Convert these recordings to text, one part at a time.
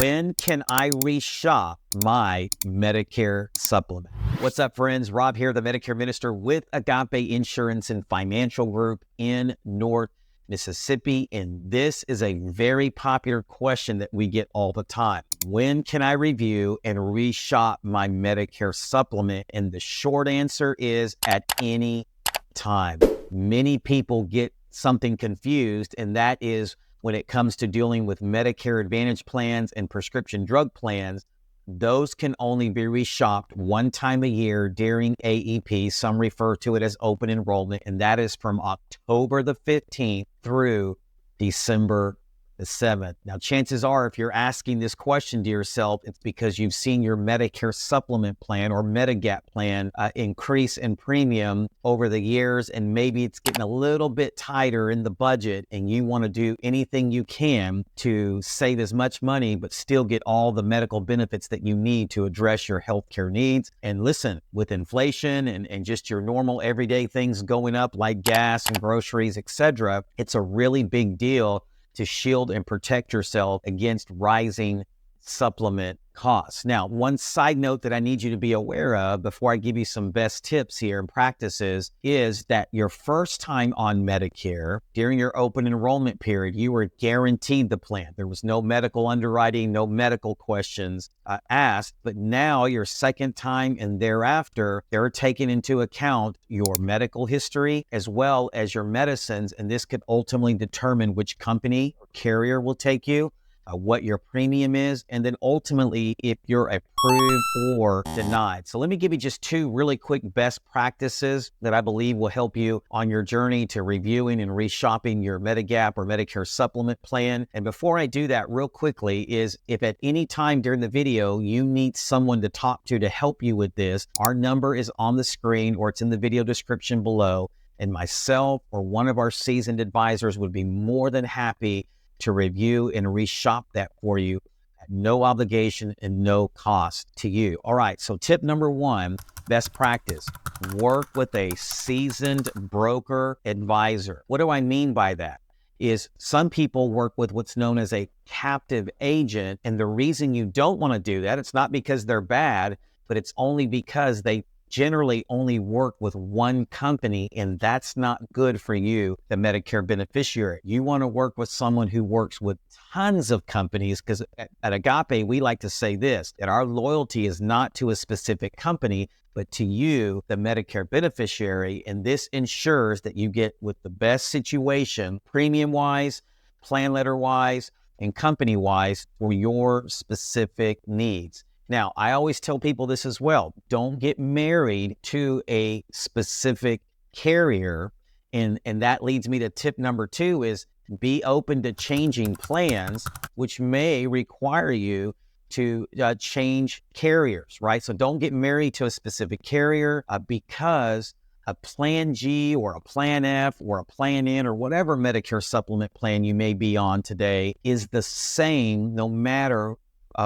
When can I reshop my Medicare Supplement? What's up, friends? Rob here, the Medicare Minister with Agape Insurance and Financial Group in North Mississippi. And this is a very popular question that we get all the time. When can I review and reshop my Medicare Supplement? And the short answer is at any time. Many people get something confused, and that is when it comes to dealing with Medicare Advantage plans and prescription drug plans. Those can only be reshopped one time a year during AEP. Some refer to it as open enrollment, and that is from October the 15th through December the 7th. Now, chances are, if you're asking this question to yourself, it's because you've seen your Medicare Supplement plan or Medigap plan increase in premium over the years, and maybe it's getting a little bit tighter in the budget, and you want to do anything you can to save as much money but still get all the medical benefits that you need to address your healthcare needs. And listen, with inflation and just your normal everyday things going up like gas and groceries, etc., it's a really big deal to shield and protect yourself against rising supplement costs. Now, one side note that I need you to be aware of before I give you some best tips here and practices is that your first time on Medicare, during your open enrollment period, you were guaranteed the plan. There was no medical underwriting, no medical questions asked, but now your second time and thereafter, they're taking into account your medical history as well as your medicines, and this could ultimately determine which company or carrier will take you, what your premium is, and then ultimately if you're approved or denied. So let me give you just two really quick best practices that I believe will help you on your journey to reviewing and reshopping your Medigap or Medicare Supplement plan. And before I do that, real quickly, is if at any time during the video you need someone to talk to help you with this, our number is on the screen or it's in the video description below, and myself or one of our seasoned advisors would be more than happy to review and reshop that for you at no obligation and no cost to you. All right, so tip number one, best practice, work with a seasoned broker advisor. What do I mean by that? Is some people work with what's known as a captive agent, and the reason you don't want to do that, it's not because they're bad, but it's only because they generally only work with one company, and that's not good for you, the Medicare beneficiary. You want to work with someone who works with tons of companies, because at Agape, we like to say this, that our loyalty is not to a specific company, but to you, the Medicare beneficiary, and this ensures that you get with the best situation, premium-wise, plan letter-wise, and company-wise for your specific needs. Now, I always tell people this as well. Don't get married to a specific carrier. And that leads me to tip number two is be open to changing plans, which may require you to change carriers, right? So don't get married to a specific carrier because a Plan G or a Plan F or a Plan N or whatever Medicare Supplement plan you may be on today is the same no matter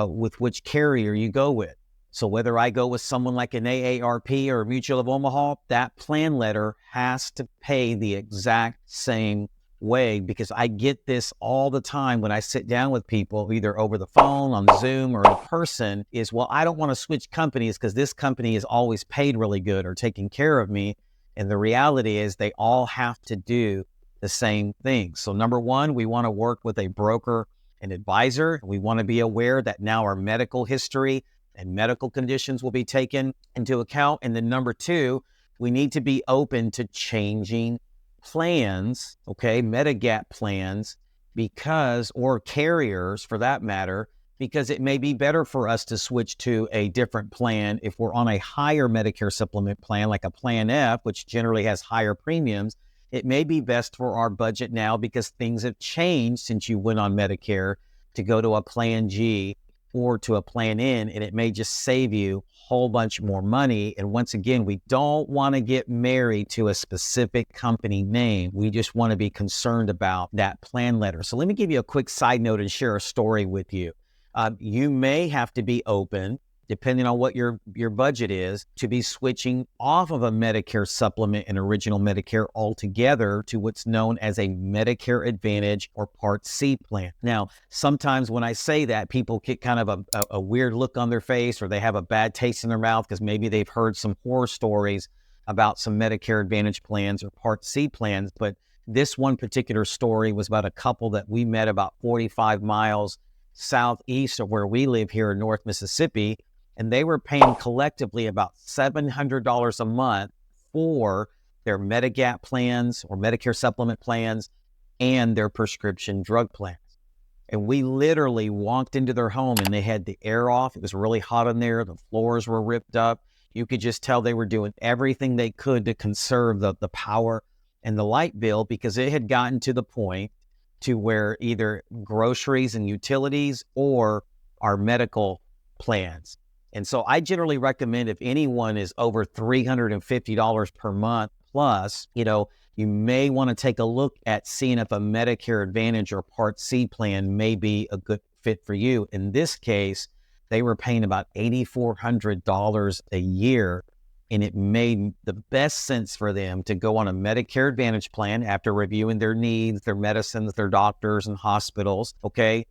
with which carrier you go with. So whether I go with someone like an AARP or Mutual of Omaha, that plan letter has to pay the exact same way, because I get this all the time when I sit down with people, either over the phone, on Zoom, or in person, is, well, I don't want to switch companies because this company has always paid really good or taken care of me. And the reality is they all have to do the same thing. So number one, we want to work with a broker an advisor. We want to be aware that now our medical history and medical conditions will be taken into account. And then number two, we need to be open to changing plans, okay, Medigap plans, because, or carriers for that matter, because it may be better for us to switch to a different plan if we're on a higher Medicare Supplement plan, like a Plan F, which generally has higher premiums. It may be best for our budget now because things have changed since you went on Medicare to go to a Plan G or to a Plan N, and it may just save you a whole bunch more money. And once again, we don't want to get married to a specific company name. We just want to be concerned about that plan letter. So let me give you a quick side note and share a story with you. You may have to be open depending on what your budget is, to be switching off of a Medicare Supplement and original Medicare altogether to what's known as a Medicare Advantage or Part C plan. Now, sometimes when I say that, people get kind of a weird look on their face, or they have a bad taste in their mouth because maybe they've heard some horror stories about some Medicare Advantage plans or Part C plans. But this one particular story was about a couple that we met about 45 miles southeast of where we live here in North Mississippi, and they were paying collectively about $700 a month for their Medigap plans or Medicare Supplement plans and their prescription drug plans. And we literally walked into their home and they had the air off. It was really hot in there. The floors were ripped up. You could just tell they were doing everything they could to conserve the power and the light bill, because it had gotten to the point to where either groceries and utilities or our medical plans. And so I generally recommend, if anyone is over $350 per month plus, you may want to take a look at seeing if a Medicare Advantage or Part C plan may be a good fit for you. In this case, they were paying about $8,400 a year, and it made the best sense for them to go on a Medicare Advantage plan after reviewing their needs, their medicines, their doctors and hospitals, okay,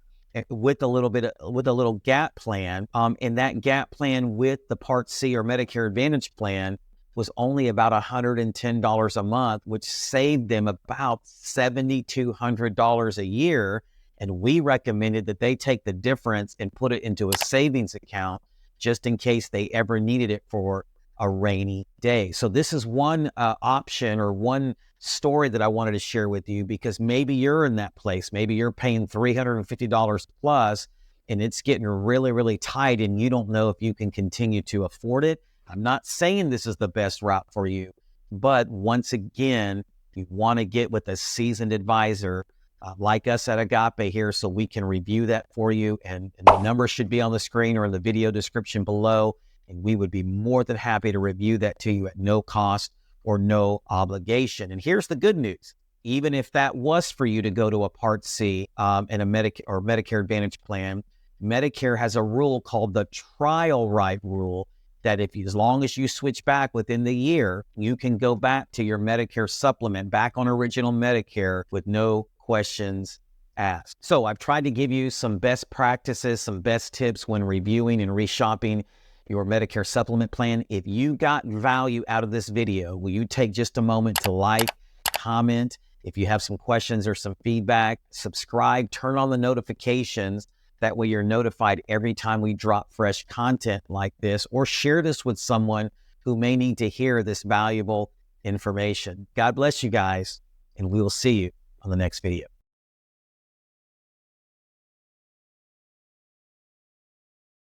with a little gap plan. And that gap plan with the Part C or Medicare Advantage plan was only about $110 a month, which saved them about $7,200 a year. And we recommended that they take the difference and put it into a savings account just in case they ever needed it for a rainy day. So this is one option or one story that I wanted to share with you, because maybe you're in that place. Maybe you're paying $350 plus and it's getting really, really tight and you don't know if you can continue to afford it. I'm not saying this is the best route for you, but once again, you want to get with a seasoned advisor like us at Agape here, so we can review that for you. And the number should be on the screen or in the video description below. And we would be more than happy to review that to you at no cost or no obligation. And here's the good news. Even if that was for you to go to a Part C and a Medicare Advantage plan, Medicare has a rule called the trial right rule, that as long as you switch back within the year, you can go back to your Medicare Supplement, back on original Medicare with no questions asked. So I've tried to give you some best practices, some best tips when reviewing and reshopping your Medicare Supplement plan. If you got value out of this video, will you take just a moment to like, comment? If you have some questions or some feedback, subscribe, turn on the notifications. That way you're notified every time we drop fresh content like this, or share this with someone who may need to hear this valuable information. God bless you guys, and we will see you on the next video.